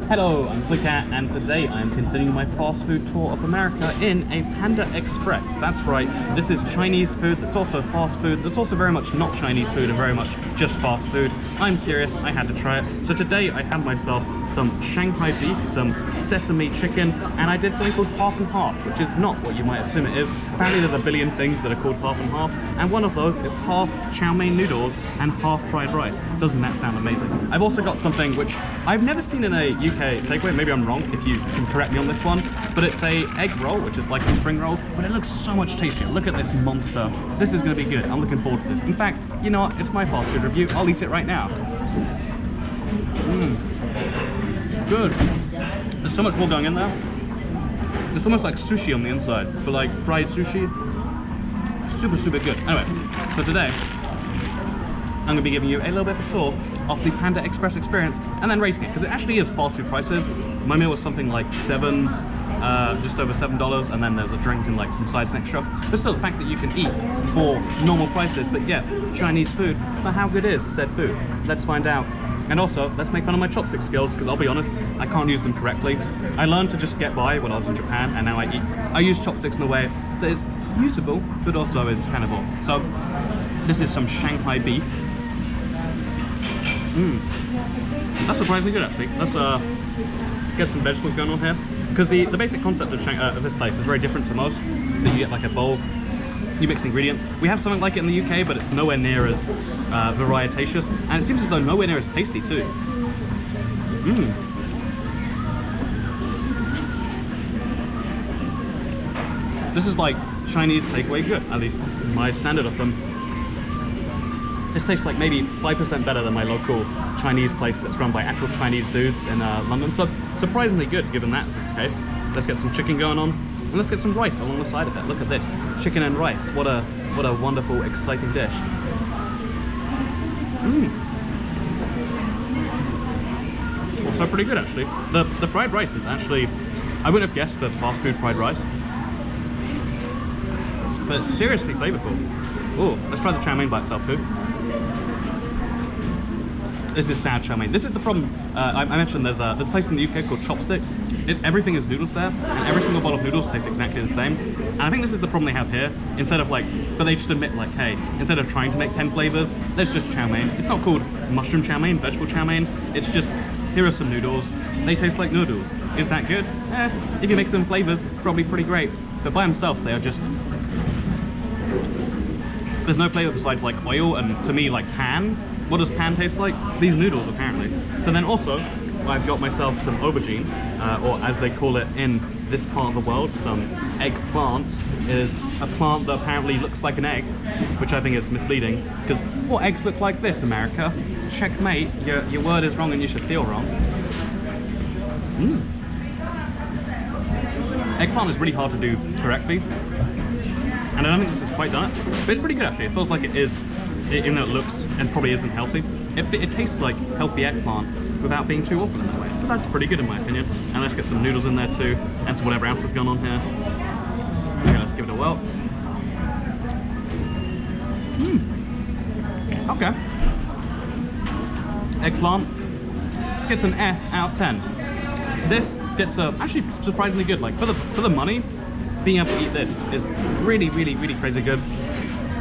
Hello, I'm Flickcat, and today I'm continuing my fast food tour of America in a Panda Express. That's right, this is Chinese food that's also fast food, that's also very much not Chinese food and very much just fast food. I'm curious, I had to try it. So today I had myself some Shanghai beef, some sesame chicken, and I did something called half and half, which is not what you might assume it is. Apparently there's a billion things that are called half and half, and one of those is half chow mein noodles and half fried rice. Doesn't that sound amazing? I've also got something which I've never seen in a UK takeaway, maybe I'm wrong if you can correct me on this one, but it's a egg roll, which is like a spring roll, but it looks so much tastier. Look at this monster. This is going to be good. I'm looking forward to this. In fact, you know what? It's my fast food review. I'll eat it right now. It's good. There's so much more going in there. It's almost like sushi on the inside, but like fried sushi. Super, super good. Anyway, so today, I'm going to be giving you a little bit of a tour of the Panda Express experience and then rating it, because it actually is fast food prices. My meal was something like just over $7, and then there's a drink and like some sides extra. But still, the fact that you can eat for normal prices, but yeah, Chinese food, but how good is said food? Let's find out. And also, let's make fun of my chopstick skills, because I'll be honest, I can't use them correctly. I learned to just get by when I was in Japan, and now I use chopsticks in a way that is usable, but also is kind of odd. So, this is some Shanghai beef. That's surprisingly good actually. Let's get some vegetables going on here, because the basic concept of this place is very different to most. That you get like a bowl, you mix ingredients. We have something like it in the UK, but it's nowhere near as varietatious, and it seems as though nowhere near as tasty too. This is like Chinese takeaway good, at least my standard of them. This tastes like maybe 5% better than my local Chinese place that's run by actual Chinese dudes in London. So surprisingly good, given that's the case. Let's get some chicken going on, and let's get some rice along the side of it. Look at this, chicken and rice. What a wonderful, exciting dish. Also pretty good actually. The fried rice is actually, I wouldn't have guessed for fast food fried rice, but it's seriously flavorful. Oh, let's try the chow mein by itself too. This is sad chow mein. This is the problem. I mentioned there's a place in the UK called Chopsticks. Everything is noodles there, and every single bottle of noodles tastes exactly the same. And I think this is the problem they have here. Instead of like, but they just admit like, hey, instead of trying to make 10 flavors, there's just chow mein. It's not called mushroom chow mein, vegetable chow mein. It's just, here are some noodles. They taste like noodles. Is that good? If you mix some flavors, probably pretty great. But by themselves, they are just, there's no flavor besides like oil and to me like pan. What does pan taste like? These noodles apparently. So then also, I've got myself some aubergine, or as they call it in this part of the world, some eggplant. It is a plant that apparently looks like an egg, which I think is misleading, because what eggs look like this, America? Checkmate, your word is wrong and you should feel wrong. Eggplant is really hard to do correctly, and I don't think this has quite done it, but it's pretty good actually. It feels like it is, even though it looks and probably isn't healthy. It tastes like healthy eggplant without being too awful in that way. So that's pretty good in my opinion. And let's get some noodles in there too, and some whatever else is going on here. Okay, let's give it a whirl. Okay. Eggplant gets an F out of 10. This gets actually surprisingly good. Like for the money, being able to eat this is really, really, really crazy good.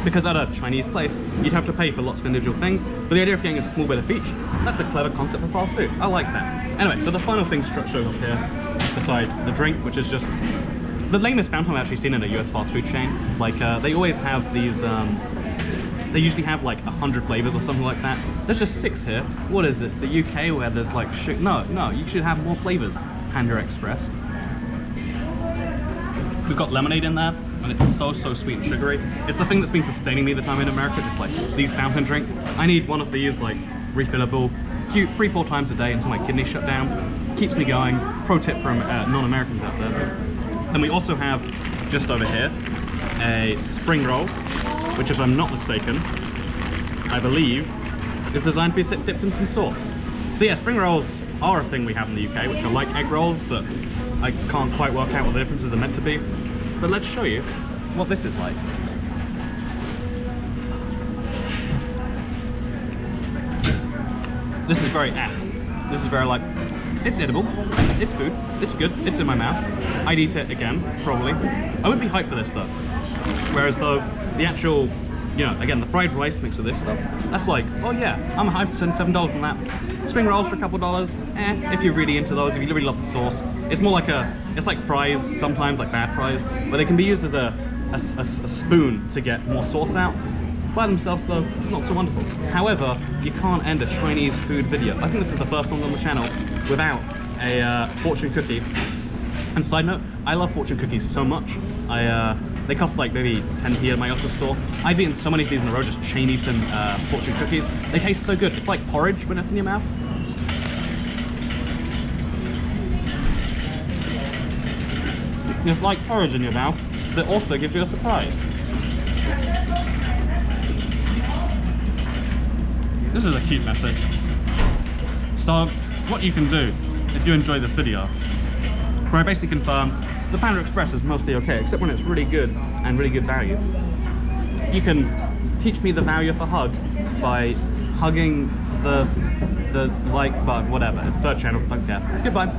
Because at a Chinese place, you'd have to pay for lots of individual things, but the idea of getting a small bit of each, that's a clever concept for fast food. I like that. Anyway, so the final thing showing up here, besides the drink, which is just the lamest fountain I've actually seen in a US fast food chain. Like, they always have these, they usually have like 100 flavors or something like that. There's just 6 here. What is this, the UK where there's like, no, you should have more flavors, Panda Express. We've got lemonade in there, and it's so sweet and sugary. It's the thing that's been sustaining me the time in America, just like these fountain drinks. I need one of these, like, refillable, 3-4 times a day until my kidneys shut down. Keeps me going. Pro tip from non-Americans out there. Then we also have, just over here, a spring roll, which if I'm not mistaken, I believe, is designed to be dipped in some sauce. So yeah, spring rolls are a thing we have in the UK, which are like egg rolls, but I can't quite work out what the differences are meant to be. But let's show you what this is like. This is very This is very like It's edible, it's food, it's good, it's in my mouth. I'd eat it again, probably. I would be hyped for this though. Whereas though, the actual, you know, again, the fried rice mixed with this stuff, that's like, oh yeah, I'm hyped to spend $7 on that. Spring rolls for a couple dollars, if you're really into those, if you really love the sauce. It's more like it's like fries, sometimes like bad fries, but they can be used as a spoon to get more sauce out. By themselves though, not so wonderful. However, you can't end a Chinese food video. I think this is the first one on the channel without a fortune cookie. And side note, I love fortune cookies so much. They cost like maybe 10p at my local store. I've eaten so many of these in a row, just chain eaten fortune cookies. They taste so good. It's like porridge when it's in your mouth. It's like porridge in your mouth that also gives you a surprise. This is a cute message. So, what you can do if you enjoy this video, where I basically confirm the Panda Express is mostly okay, except when it's really good and really good value. You can teach me the value of a hug by hugging the like button, whatever, third channel, don't care. Goodbye.